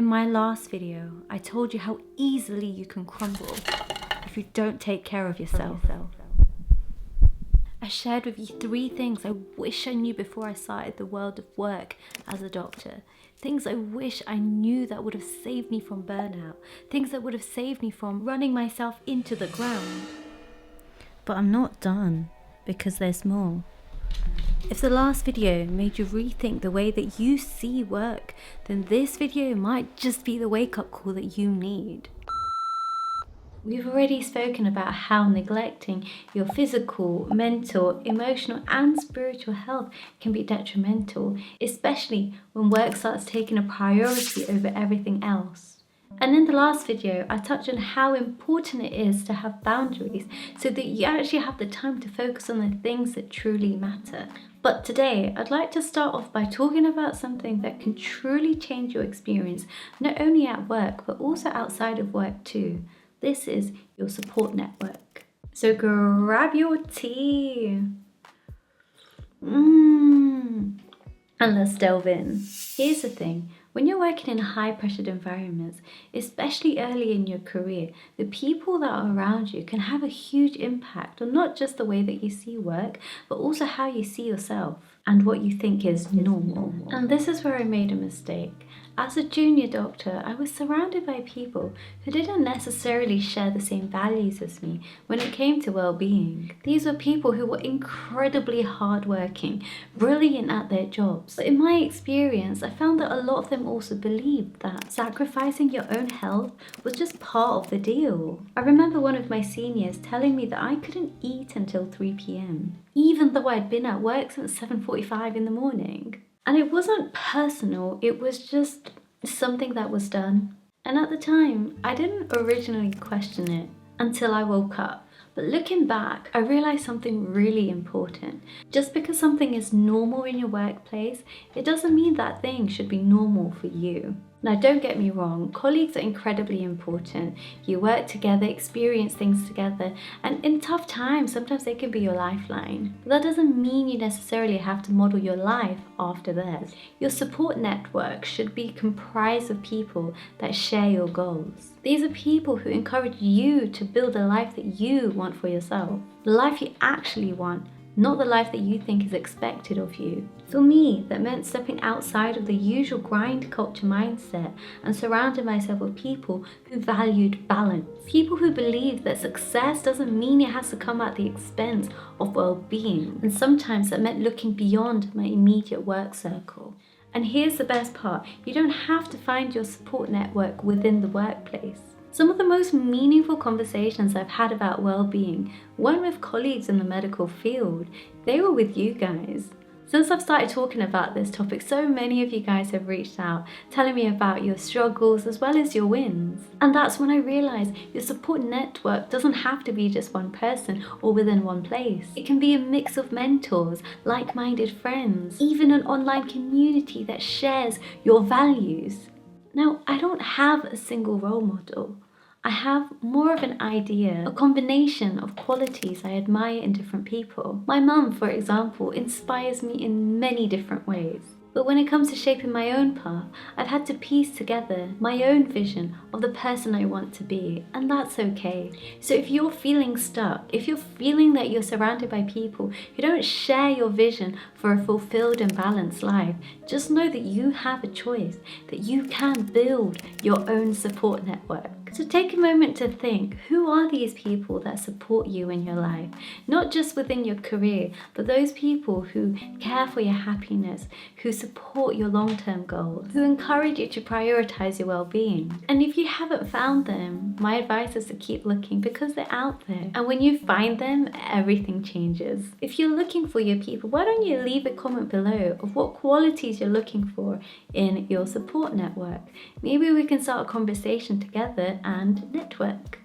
my last video, I told you how easily you can crumble if you don't take care of yourself. I shared with you 3 things I wish I knew before I started the world of work as a doctor. Things I wish I knew that would have saved me from burnout. Things that would have saved me from running myself into the ground. But I'm not done, because there's more. If the last video made you rethink the way that you see work, then this video might just be the wake-up call that you need. We've already spoken about how neglecting your physical, mental, emotional and spiritual health can be detrimental, especially when work starts taking a priority over everything else. And in the last video, I touched on how important it is to have boundaries so that you actually have the time to focus on the things that truly matter. But today, I'd like to start off by talking about something that can truly change your experience, not only at work, but also outside of work too. This is your support network. So grab your tea. And let's delve in. Here's the thing. When you're working in high-pressured environments, especially early in your career, the people that are around you can have a huge impact on not just the way that you see work, but also how you see yourself and what you think is normal. And this is where I made a mistake. As a junior doctor, I was surrounded by people who didn't necessarily share the same values as me when it came to well-being. These were people who were incredibly hardworking, brilliant at their jobs. But in my experience, I found that a lot of them also believed that sacrificing your own health was just part of the deal. I remember one of my seniors telling me that I couldn't eat until 3 p.m, even though I'd been at work since 7:45 in the morning. And it wasn't personal, it was just something that was done. And at the time, I didn't originally question it until I woke up. But looking back, I realized something really important. Just because something is normal in your workplace, it doesn't mean that thing should be normal for you. Now, don't get me wrong, colleagues are incredibly important. You work together, experience things together, and in tough times, sometimes they can be your lifeline. But that doesn't mean you necessarily have to model your life after theirs. Your support network should be comprised of people that share your goals. These are people who encourage you to build a life that you want for yourself. The life you actually want, not the life that you think is expected of you. For me, that meant stepping outside of the usual grind culture mindset and surrounding myself with people who valued balance. People who believed that success doesn't mean it has to come at the expense of well-being. And sometimes that meant looking beyond my immediate work circle. And here's the best part, you don't have to find your support network within the workplace. Some of the most meaningful conversations I've had about well-being weren't with colleagues in the medical field, they were with you guys. Since I've started talking about this topic, so many of you guys have reached out, telling me about your struggles as well as your wins. And that's when I realized your support network doesn't have to be just one person or within one place. It can be a mix of mentors, like-minded friends, even an online community that shares your values. Now, I don't have a single role model. I have more of an idea, a combination of qualities I admire in different people. My mum, for example, inspires me in many different ways. But when it comes to shaping my own path, I've had to piece together my own vision of the person I want to be, and that's okay. So if you're feeling stuck, if you're feeling that you're surrounded by people who don't share your vision for a fulfilled and balanced life, just know that you have a choice, that you can build your own support network. So take a moment to think, who are these people that support you in your life? Not just within your career, but those people who care for your happiness, who support your long-term goals, who encourage you to prioritize your well-being. And if you haven't found them, my advice is to keep looking because they're out there. And when you find them, everything changes. If you're looking for your people, why don't you leave a comment below of what qualities you're looking for in your support network? Maybe we can start a conversation together and network.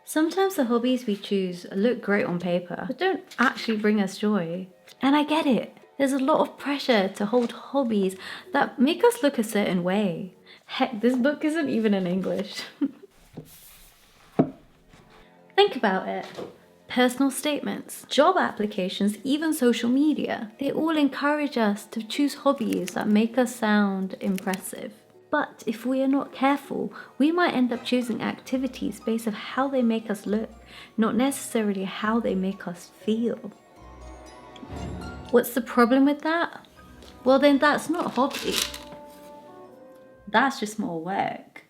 Sometimes the hobbies we choose look great on paper, but don't actually bring us joy. And I get it. There's a lot of pressure to hold hobbies that make us look a certain way. Heck, this book isn't even in English. Think about it. Personal statements, job applications, even social media. They all encourage us to choose hobbies that make us sound impressive. But if we are not careful, we might end up choosing activities based on how they make us look, not necessarily how they make us feel. What's the problem with that? Well, then that's not a hobby. That's just more work.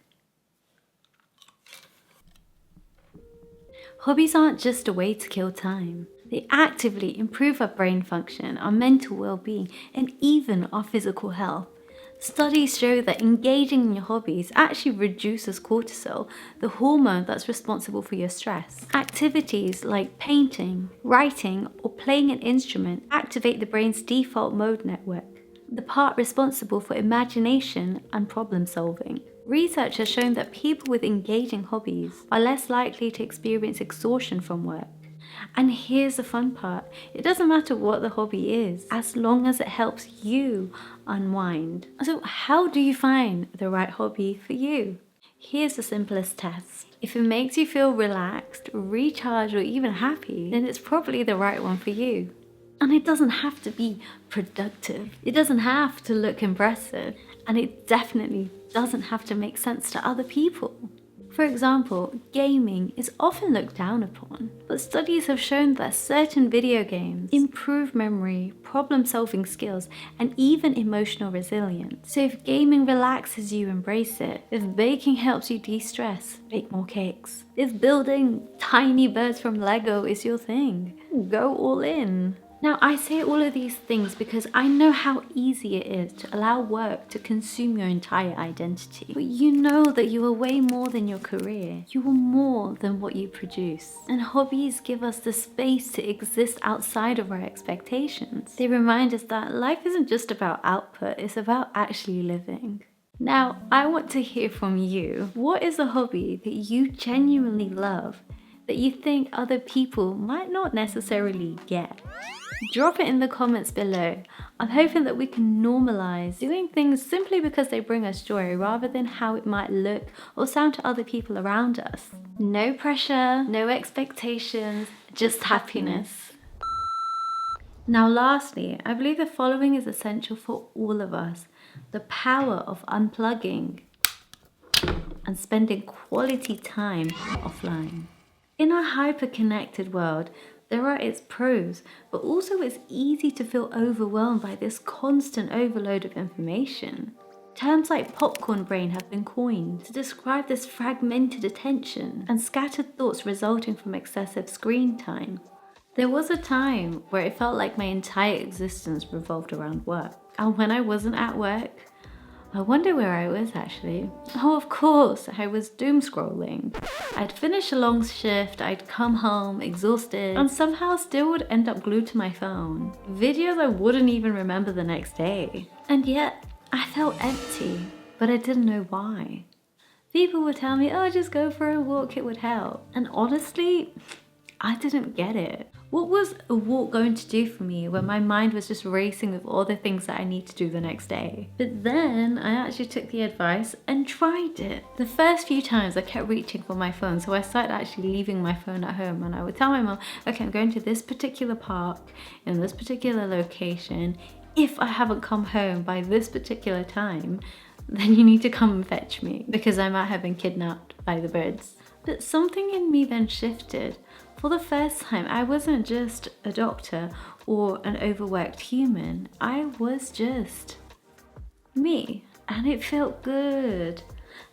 Hobbies aren't just a way to kill time. They actively improve our brain function, our mental well-being, and even our physical health. Studies show that engaging in your hobbies actually reduces cortisol, the hormone that's responsible for your stress. Activities like painting, writing, or playing an instrument activate the brain's default mode network, the part responsible for imagination and problem solving. Research has shown that people with engaging hobbies are less likely to experience exhaustion from work. And here's the fun part, it doesn't matter what the hobby is, as long as it helps you unwind. So how do you find the right hobby for you? Here's the simplest test. If it makes you feel relaxed, recharged, or even happy, then it's probably the right one for you. And it doesn't have to be productive. It doesn't have to look impressive. And it definitely doesn't have to make sense to other people. For example, gaming is often looked down upon, but studies have shown that certain video games improve memory, problem-solving skills, and even emotional resilience. So if gaming relaxes you, embrace it. If baking helps you de-stress, bake more cakes. If building tiny birds from Lego is your thing, go all in. Now, I say all of these things because I know how easy it is to allow work to consume your entire identity. But you know that you are way more than your career. You are more than what you produce. And hobbies give us the space to exist outside of our expectations. They remind us that life isn't just about output, it's about actually living. Now, I want to hear from you. What is a hobby that you genuinely love that you think other people might not necessarily get? Drop it in the comments below. I'm hoping that we can normalize doing things simply because they bring us joy rather than how it might look or sound to other people around us. No pressure, no expectations, just happiness. Now lastly, I believe the following is essential for all of us. The power of unplugging and spending quality time offline. In our hyper-connected world, there are its pros, but also it's easy to feel overwhelmed by this constant overload of information. Terms like popcorn brain have been coined to describe this fragmented attention and scattered thoughts resulting from excessive screen time. There was a time where it felt like my entire existence revolved around work. And when I wasn't at work, I wonder where I was actually. Oh, of course, I was doom scrolling. I'd finish a long shift, I'd come home exhausted, and somehow still would end up glued to my phone. Videos I wouldn't even remember the next day. And yet, I felt empty, but I didn't know why. People would tell me, oh, just go for a walk, it would help. And honestly, I didn't get it. What was a walk going to do for me when my mind was just racing with all the things that I need to do the next day? But then I actually took the advice and tried it. The first few times I kept reaching for my phone, so I started actually leaving my phone at home, and I would tell my mom, okay, I'm going to this particular park in this particular location. If I haven't come home by this particular time, then you need to come and fetch me because I might have been kidnapped by the birds. But something in me then shifted. For the first time, I wasn't just a doctor or an overworked human. I was just me, and it felt good.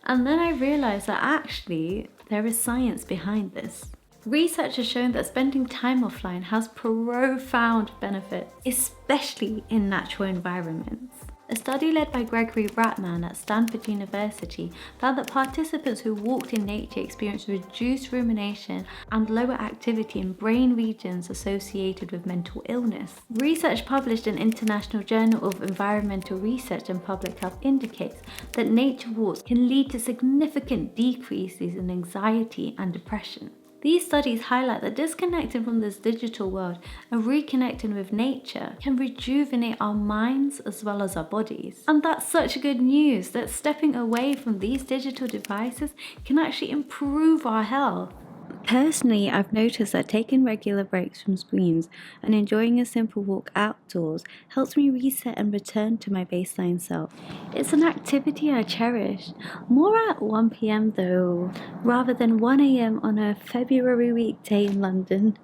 And then I realized that actually there is science behind this. Research has shown that spending time offline has profound benefits, especially in natural environments. A study led by Gregory Bratman at Stanford University found that participants who walked in nature experienced reduced rumination and lower activity in brain regions associated with mental illness. Research published in International Journal of Environmental Research and Public Health indicates that nature walks can lead to significant decreases in anxiety and depression. These studies highlight that disconnecting from this digital world and reconnecting with nature can rejuvenate our minds as well as our bodies. And that's such good news that stepping away from these digital devices can actually improve our health. Personally, I've noticed that taking regular breaks from screens and enjoying a simple walk outdoors helps me reset and return to my baseline self. It's an activity I cherish, more at 1 p.m. though, rather than 1 a.m. on a February weekday in London.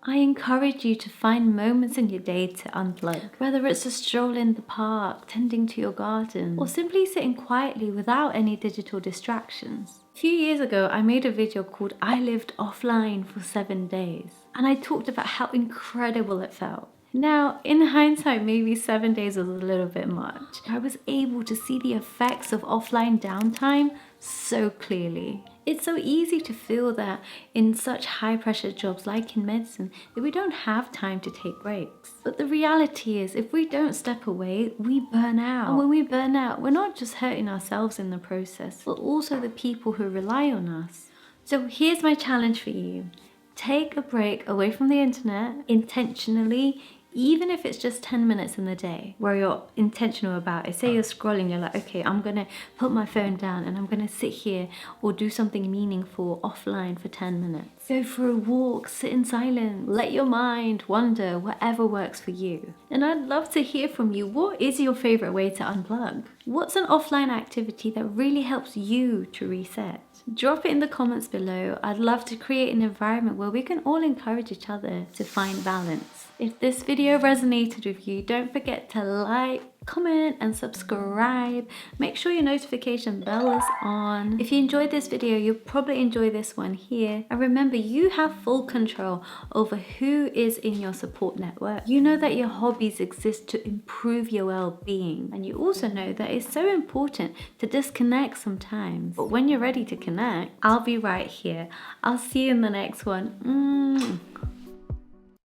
I encourage you to find moments in your day to unplug, whether it's a stroll in the park, tending to your garden, or simply sitting quietly without any digital distractions. A few years ago, I made a video called I Lived Offline for 7 days, and I talked about how incredible it felt. Now, in hindsight, maybe 7 days was a little bit much. I was able to see the effects of offline downtime so clearly. It's so easy to feel that in such high pressure jobs like in medicine that we don't have time to take breaks. But the reality is if we don't step away, we burn out. And when we burn out, we're not just hurting ourselves in the process, but also the people who rely on us. So here's my challenge for you. Take a break away from the internet intentionally, even if it's just 10 minutes in the day where you're intentional about it. Say you're scrolling, you're like, okay, I'm gonna put my phone down and I'm gonna sit here or do something meaningful offline for 10 minutes. Go for a walk, sit in silence, let your mind wander, whatever works for you. And I'd love to hear from you. What is your favorite way to unplug? What's an offline activity that really helps you to reset? Drop it in the comments below. I'd love to create an environment where we can all encourage each other to find balance. If this video resonated with you, don't forget to like, comment and subscribe. Make sure your notification bell is on. If you enjoyed this video, you'll probably enjoy this one here. And remember, you have full control over who is in your support network. You know that your hobbies exist to improve your well-being. And you also know that it's so important to disconnect sometimes. But when you're ready to connect, I'll be right here. I'll see you in the next one.